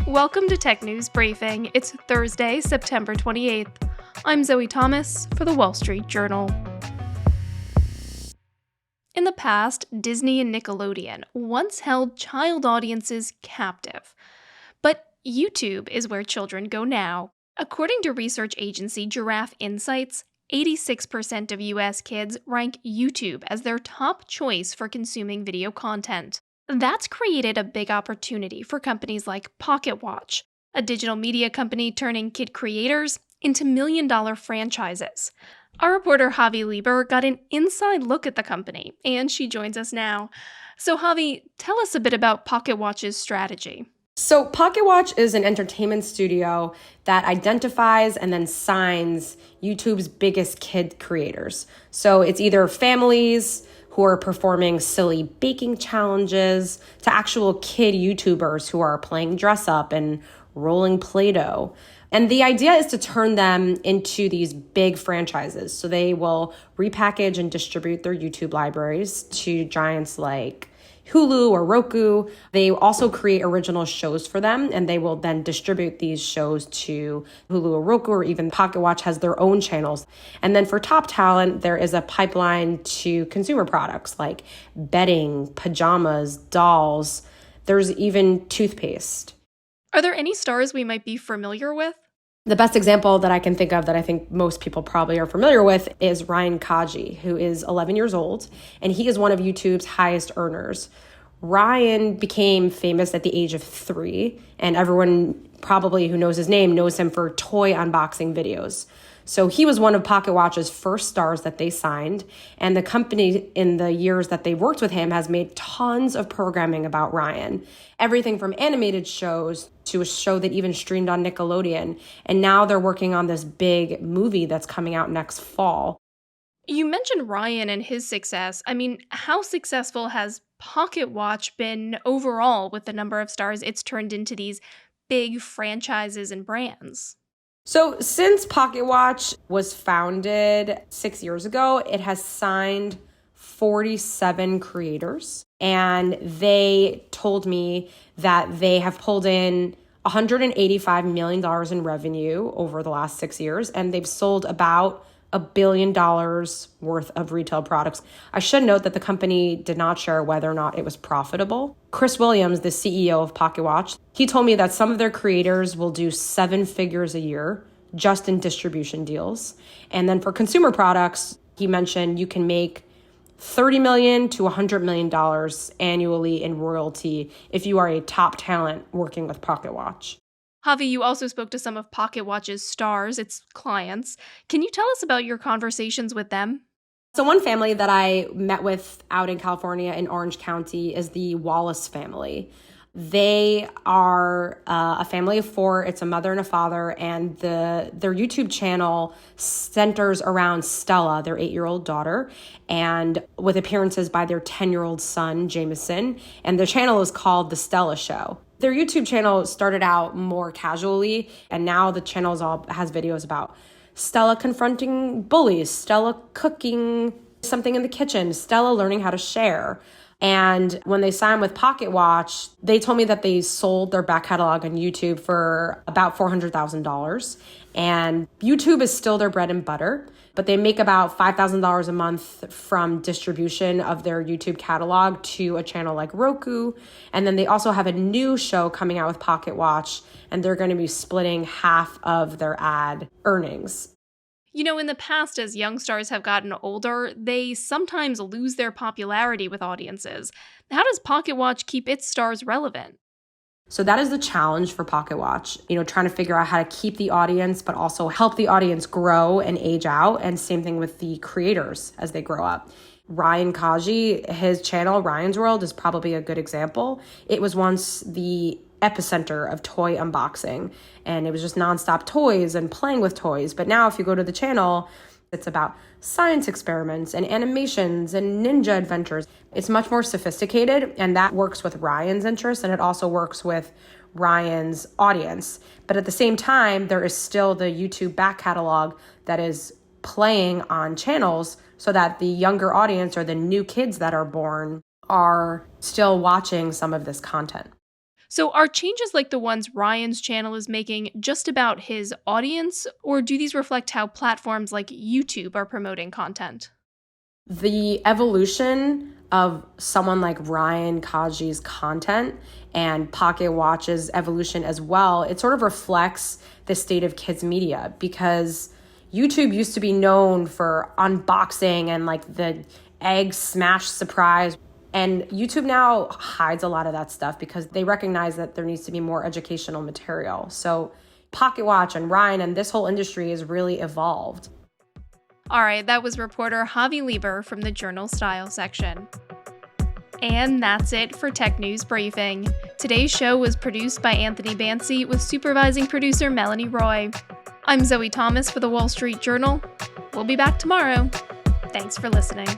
Welcome to Tech News Briefing. It's Thursday, September 28th. I'm Zoe Thomas for the Wall Street Journal. In the past, Disney and Nickelodeon once held child audiences captive. But YouTube is where children go now. According to research agency Giraffe Insights, 86% of US kids rank YouTube as their top choice for consuming video content. That's created a big opportunity for companies like PocketWatch, a digital media company turning kid creators into million-dollar franchises. Our reporter Chavie Lieber got an inside look at the company, and she joins us now. So Chavie, tell us a bit about PocketWatch's strategy. So PocketWatch is an entertainment studio that identifies and then signs YouTube's biggest kid creators. So it's either families who are performing silly baking challenges to actual kid YouTubers who are playing dress up and rolling Play-Doh. And the idea is to turn them into these big franchises. So they will repackage and distribute their YouTube libraries to giants like Hulu or Roku. They also create original shows for them, and they will then distribute these shows to Hulu or Roku, or even PocketWatch has their own channels. And then for top talent, there is a pipeline to consumer products like bedding, pajamas, dolls. There's even toothpaste. Are there any stars we might be familiar with? The best example that I can think of that I think most people probably are familiar with is Ryan Kaji, who is 11 years old, and he is one of YouTube's highest earners. Ryan became famous at the age of 3, and everyone probably who knows his name knows him for toy unboxing videos. So he was one of PocketWatch's first stars that they signed, and the company in the years that they've worked with him has made tons of programming about Ryan. Everything from animated shows to a show that even streamed on Nickelodeon, and now they're working on this big movie that's coming out next fall. You mentioned Ryan and his success. How successful has PocketWatch been overall with the number of stars it's turned into these big franchises and brands? So since PocketWatch was founded 6 years ago, it has signed 47 creators. And they told me that they have pulled in $185 million in revenue over the last 6 years. And they've sold about $1 billion worth of retail products. I should note that the company did not share whether or not it was profitable. Chris Williams, the CEO of PocketWatch, he told me that some of their creators will do 7 figures a year just in distribution deals. And then for consumer products, he mentioned you can make $30 million to $100 million annually in royalty if you are a top talent working with PocketWatch. Chavie, you also spoke to some of PocketWatch's stars, its clients. Can you tell us about your conversations with them? So one family that I met with out in California in Orange County is the Wallace family. They are a family of 4. It's a mother and a father, and their YouTube channel centers around Stella, their 8-year-old daughter, and with appearances by their 10-year-old son, Jameson. And the channel is called The Stella Show. Their YouTube channel started out more casually, and now the channel has videos about Stella confronting bullies, Stella cooking something in the kitchen, Stella learning how to share. And when they signed with PocketWatch, they told me that they sold their back catalog on YouTube for about $400,000. And YouTube is still their bread and butter, but they make about $5,000 a month from distribution of their YouTube catalog to a channel like Roku. And then they also have a new show coming out with PocketWatch, and they're going to be splitting half of their ad earnings. In the past, as young stars have gotten older, they sometimes lose their popularity with audiences. How does PocketWatch keep its stars relevant? So that is the challenge for PocketWatch, trying to figure out how to keep the audience, but also help the audience grow and age out. And same thing with the creators as they grow up. Ryan Kaji, his channel, Ryan's World, is probably a good example. It was once the epicenter of toy unboxing, and it was just nonstop toys and playing with toys. But now if you go to the channel, it's about science experiments and animations and ninja adventures. It's much more sophisticated, and that works with Ryan's interests, and it also works with Ryan's audience. But at the same time, there is still the YouTube back catalog that is playing on channels so that the younger audience or the new kids that are born are still watching some of this content. So, are changes like the ones Ryan's channel is making just about his audience, or do these reflect how platforms like YouTube are promoting content? The evolution of someone like Ryan Kaji's content and PocketWatch's evolution as well, it sort of reflects the state of kids media, because YouTube used to be known for unboxing and like the egg smash surprise. And YouTube now hides a lot of that stuff because they recognize that there needs to be more educational material. So PocketWatch and Ryan and this whole industry has really evolved. All right, that was reporter Chavie Lieber from the Journal Style section. And that's it for Tech News Briefing. Today's show was produced by Anthony Bancy with supervising producer Melanie Roy. I'm Zoe Thomas for the Wall Street Journal. We'll be back tomorrow. Thanks for listening.